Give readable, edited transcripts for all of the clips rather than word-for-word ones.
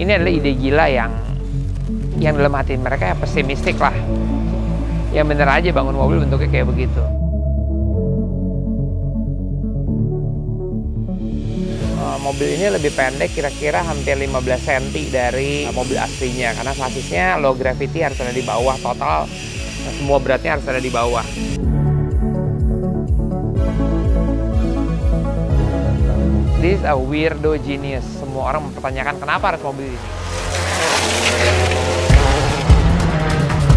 Ini adalah ide gila yang dalam hati mereka ya pesimistik lah. Ya bener aja bangun mobil bentuknya kayak begitu. Mobil ini lebih pendek, kira-kira hampir 15 cm dari mobil aslinya. Karena sasisnya low gravity, harus ada di bawah total. Semua beratnya harus ada di bawah. This is a weirdo genius. Semua orang mempertanyakan kenapa harus mobil ini.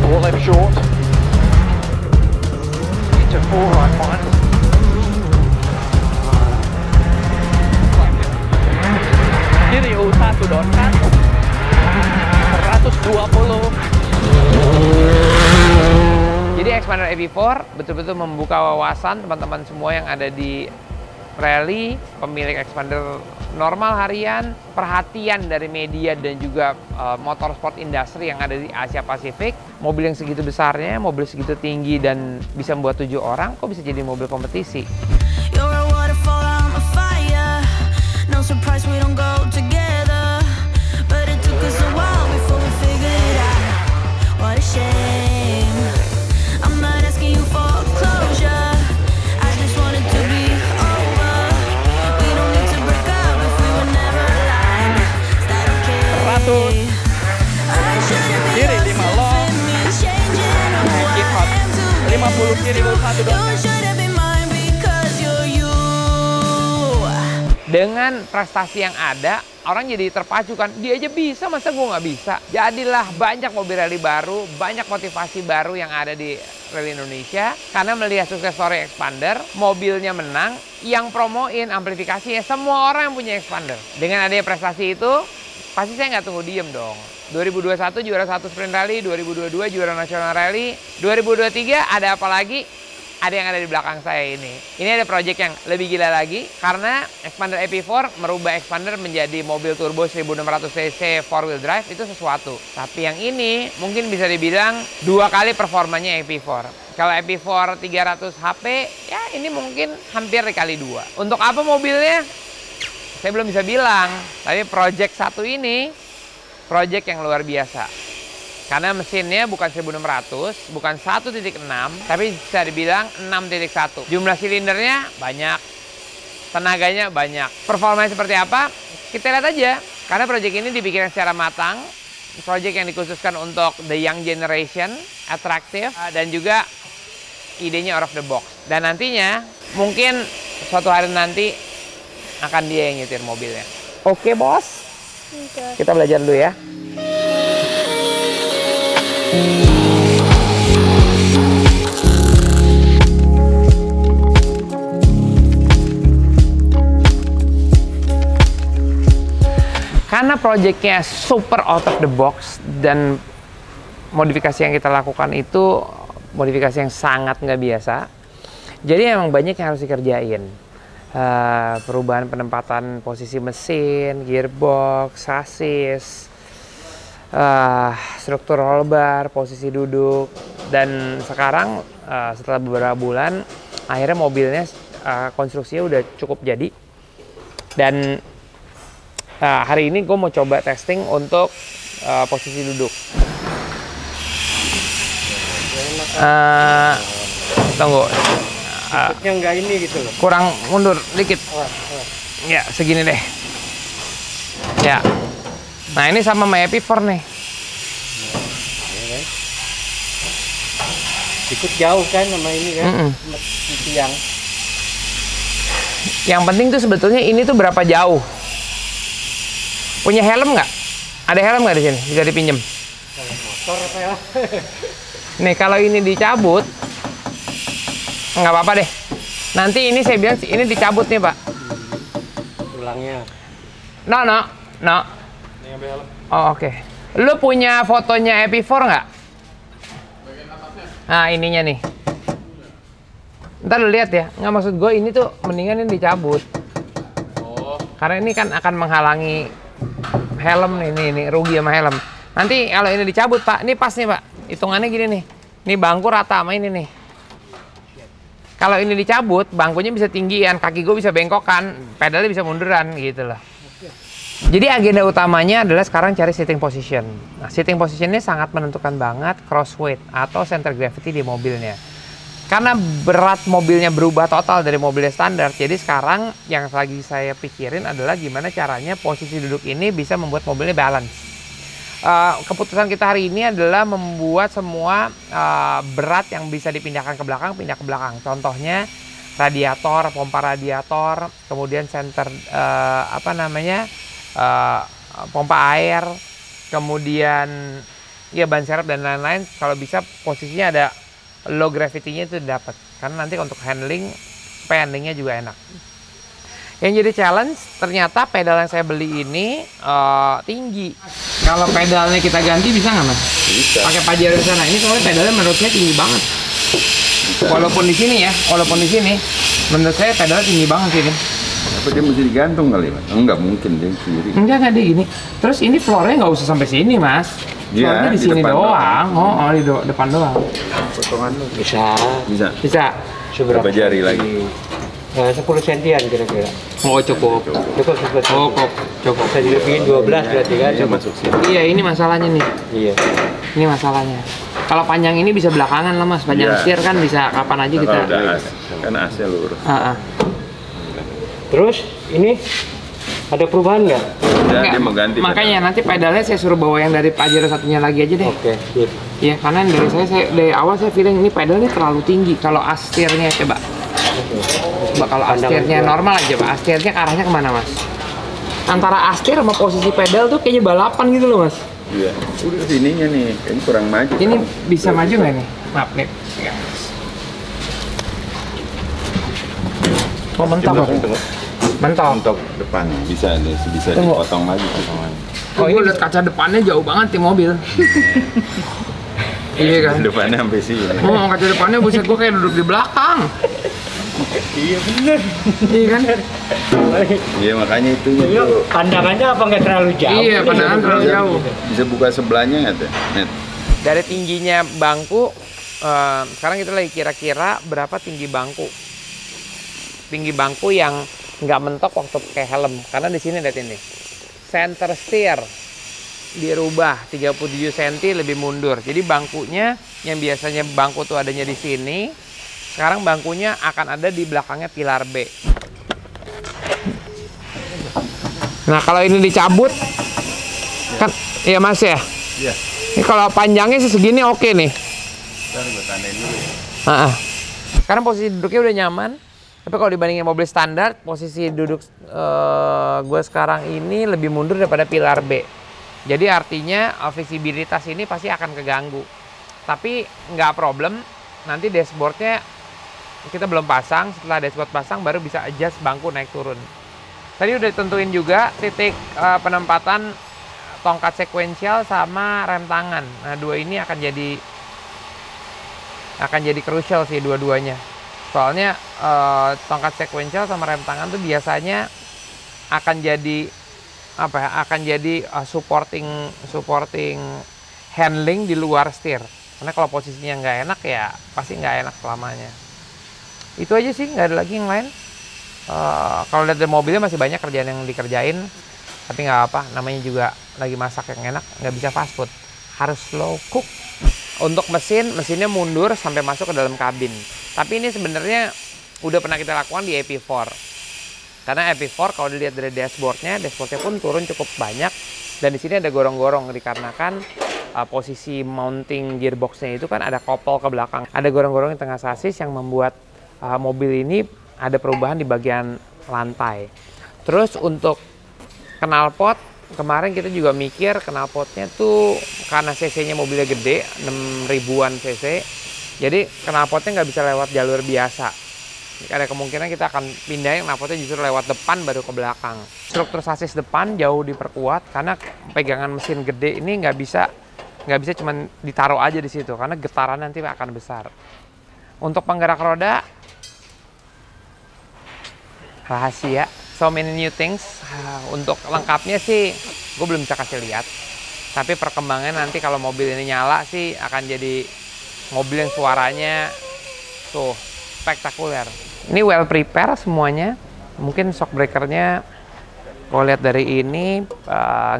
All left short. Into 4 right final. Kiri U1 downcut 120. Jadi Xpander EP4 betul-betul membuka wawasan teman-teman semua yang ada di rally, pemilik Xpander normal harian, perhatian dari media dan juga motorsport industri yang ada di Asia Pasifik. Mobil yang segitu besarnya, mobil segitu tinggi dan bisa membuat 7 orang, kok bisa jadi mobil kompetisi? No surprise we don't go together, but it took us a while before we figured it out. What a shame. I'm not asking you for closure, I just want it to be over. We don't need to break up if we were never aligned. Is that okay? Kiri 5 long. Keep hot. 50 kiri U1 downcut. Dengan prestasi yang ada, orang jadi terpacu kan, dia aja bisa, masa gue nggak bisa? Jadilah banyak mobil rally baru, banyak motivasi baru yang ada di rally Indonesia. Karena melihat sukses story Xpander, mobilnya menang, yang promoin amplifikasinya semua orang yang punya Xpander. Dengan adanya prestasi itu, pasti saya nggak tunggu diem dong. 2021 juara 1 sprint rally, 2022 juara nasional rally, 2023 ada apa lagi? Ada yang ada di belakang saya ini. Ini ada project yang lebih gila lagi karena Xpander EP4 merubah Xpander menjadi mobil turbo 1600 cc 4-wheel drive itu sesuatu. Tapi yang ini mungkin bisa dibilang 2 kali performanya EP4. Kalau EP4 300 HP, ya ini mungkin hampir dikali 2. Untuk apa mobilnya? Saya belum bisa bilang. Tapi project satu ini project yang luar biasa. Karena mesinnya bukan 1600, bukan 1.6, tapi bisa dibilang 6.1. Jumlah silindernya banyak, tenaganya banyak. Performanya seperti apa? Kita lihat aja. Karena proyek ini dibikin secara matang, proyek yang dikhususkan untuk the young generation, atraktif, dan juga idenya out of the box. Dan nantinya, mungkin suatu hari nanti akan dia yang nyetir mobilnya. Oke, bos? Kita belajar dulu ya. Karena proyeknya super out of the box dan modifikasi yang kita lakukan itu modifikasi yang sangat nggak biasa, jadi emang banyak yang harus dikerjain. Perubahan penempatan posisi mesin, gearbox, sasis, struktur roll bar, posisi duduk, dan sekarang setelah beberapa bulan akhirnya mobilnya konstruksinya udah cukup jadi. Dan hari ini gue mau coba testing untuk posisi duduk. Tunggu. Yang enggak ini gitu loh. Kurang mundur dikit. Ya, segini deh. Ya. Nah, ini sama EP4 nih. Ikut jauh kan sama ini kan. Tiang. Yang penting tuh sebetulnya ini tuh berapa jauh. Punya helm nggak? Ada helm nggak di sini? Bisa dipinjem. Motor apa ya? Nih, kalau ini dicabut, nggak apa-apa deh. Nanti ini saya bilang ini dicabut nih, Pak. Tulangnya. No. Oh, oke. Lu punya fotonya EP4 nggak? Nah, ininya nih. Ntar lu lihat ya. Nggak, maksud gue ini tuh mendingan ini dicabut. Oh. Karena ini kan akan menghalangi helm nih, ini rugi sama helm. Nanti kalau ini dicabut, Pak, ini pas nih, Pak. Hitungannya gini nih. Ini bangku rata sama ini nih. Kalau ini dicabut, bangkunya bisa tinggian, kaki gue bisa bengkokan, pedalnya bisa munduran gitu loh. Jadi agenda utamanya adalah sekarang cari sitting position. Nah, sitting position ini sangat menentukan banget cross weight atau center gravity di mobilnya. Karena berat mobilnya berubah total dari mobilnya standar, jadi sekarang yang lagi saya pikirin adalah gimana caranya posisi duduk ini bisa membuat mobilnya balance. Keputusan kita hari ini adalah membuat semua berat yang bisa dipindahkan ke belakang, pindah ke belakang. Contohnya radiator, pompa radiator, kemudian center pompa air, kemudian ya ban serep dan lain-lain. Kalau bisa posisinya ada low gravity-nya itu dapat, karena nanti untuk handling handlingnya juga enak. Yang jadi challenge ternyata pedal yang saya beli ini tinggi. Kalau pedalnya kita ganti bisa nggak mas? Bisa. Pakai Pajero di sana. Ini soalnya pedalnya menurut saya tinggi banget. Bisa. Walaupun di sini menurut saya pedalnya tinggi banget sini. Apa dia mesti digantung kali mas? Enggak mungkin dia sendiri. Enggak dia gini. Terus ini floornya nggak usah sampai sini mas. Iya, Floornya di di sini depan doang. Di depan doang. Potongan lu. Bisa. Bisa. Berapa jari lagi? 10 sentian kira-kira. Oh cukup. Cukup 10 Oh senti. cukup. Bisa dilebihin 12 berarti kan? Dia masuk sini. Iya ini masalahnya nih. Iya. Ini masalahnya. Kalau panjang ini bisa belakangan lah mas. Panjang Iya. setir kan bisa kapan aja kita. Kalau udah as, kan asnya lurus. Terus ini ada perubahan nggak? Udah Enggak, dia mau ganti. makanya nanti pedalnya saya suruh bawa yang dari Pajero satunya lagi aja deh. Oke. Sip. Iya karena dari awal saya feeling ini pedalnya terlalu tinggi. Kalau astirnya coba kalau astirnya normal aja pak. Astirnya ke arahnya kemana mas? Antara astir sama posisi pedal tuh kayaknya balapan gitu loh mas. Iya. Udah sininya nih, kayaknya kurang maju. Ini bisa maju nggak nih? Maaf nih. Oh mentok. Mentok. Untuk depan bisa Tunggu. dipotong lagi. Oh ini lihat kaca depannya jauh banget di mobil. Iya kan? Depannya sampai sini. Oh kaca depannya buset gue kayak duduk di belakang. Iya bener. Iya kan? Iya makanya itu. Pandangannya apa nggak terlalu jauh? Iya pandangan terlalu jauh. Bisa buka sebelahnya nggak tuh? Net. Dari tingginya bangku, sekarang kita lagi kira-kira berapa tinggi bangku? Tinggi bangku yang nggak mentok waktu pakai helm, karena di sini lihat ini, center steer dirubah 37 cm lebih mundur. Jadi bangkunya yang biasanya bangku tuh adanya di sini, sekarang bangkunya akan ada di belakangnya pilar B. Nah kalau ini dicabut, kan, iya mas ya. Iya. Ini kalau panjangnya sih segini oke nih. Ntar gue tandain dulu ya. Sekarang posisi duduknya udah nyaman. Tapi kalau dibandingin mobil standar, posisi duduk gue sekarang ini lebih mundur daripada pilar B. Jadi artinya visibilitas ini pasti akan keganggu. Tapi nggak problem, nanti dashboardnya kita belum pasang. Setelah dashboard pasang baru bisa adjust bangku naik turun. Tadi udah ditentuin juga titik penempatan tongkat sekuensial sama rem tangan. Nah dua ini akan jadi crucial sih dua-duanya. Soalnya tongkat sekuensial sama rem tangan tuh biasanya akan jadi supporting handling di luar setir. Karena kalau posisinya nggak enak ya pasti nggak enak selamanya. Itu aja sih, nggak ada lagi yang lain. Kalau lihat dari mobilnya masih banyak kerjaan yang dikerjain, tapi nggak apa, namanya juga lagi masak yang enak, nggak bisa fast food, harus slow cook. Untuk mesinnya mundur sampai masuk ke dalam kabin. Tapi ini sebenarnya udah pernah kita lakukan di AP4. Karena AP4 kalau dilihat dari dashboardnya pun turun cukup banyak. Dan di sini ada gorong-gorong dikarenakan posisi mounting gearboxnya itu kan ada kopel ke belakang. Ada gorong-gorong di tengah sasis yang membuat mobil ini ada perubahan di bagian lantai. Terus untuk knalpot, kemarin kita juga mikir knalpotnya tuh karena cc-nya mobilnya gede, 6000-an cc. Jadi knalpotnya nggak bisa lewat jalur biasa. Ada kemungkinan kita akan pindahin knalpotnya justru lewat depan baru ke belakang. Struktur sasis depan jauh diperkuat karena pegangan mesin gede ini nggak bisa cuma ditaruh aja di situ karena getaran nanti akan besar. Untuk penggerak roda rahasia. So many new things. Untuk lengkapnya sih gue belum bisa kasih lihat. Tapi perkembangannya nanti kalau mobil ini nyala sih akan jadi mobil yang suaranya tuh spektakuler. Ini well prepare semuanya. Mungkin shock breakernya kalau lihat dari ini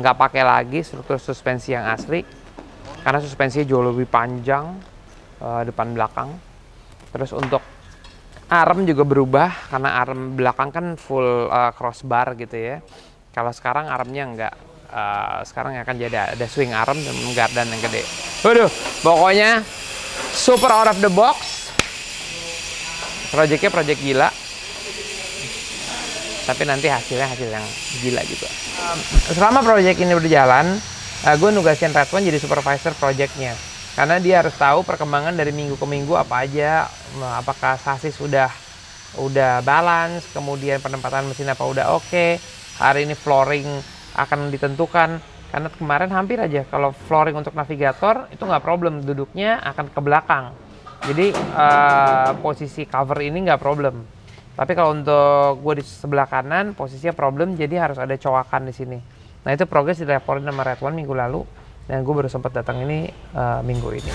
nggak pakai lagi struktur suspensi yang asli, karena suspensinya jauh lebih panjang depan belakang. Terus untuk arm juga berubah, karena arm belakang kan full crossbar gitu ya. Kalau sekarang armnya enggak, sekarang akan jadi ada swing arm dan gardan yang gede. Waduh, pokoknya super out of the box. Projectnya project gila. Tapi nanti hasilnya hasil yang gila juga. Selama project ini berjalan, gue nugasin Redwan jadi supervisor projectnya. Karena dia harus tahu perkembangan dari minggu ke minggu apa aja, apakah sasis udah balance, kemudian penempatan mesin apa udah oke, hari ini flooring akan ditentukan. Karena kemarin hampir aja kalau flooring untuk navigator itu nggak problem, duduknya akan ke belakang. Jadi posisi cover ini nggak problem. Tapi kalau untuk gue di sebelah kanan posisinya problem, jadi harus ada coakan di sini. Nah itu progres dilaporin sama Redwan minggu lalu, dan gue baru sempat datang ini minggu ini.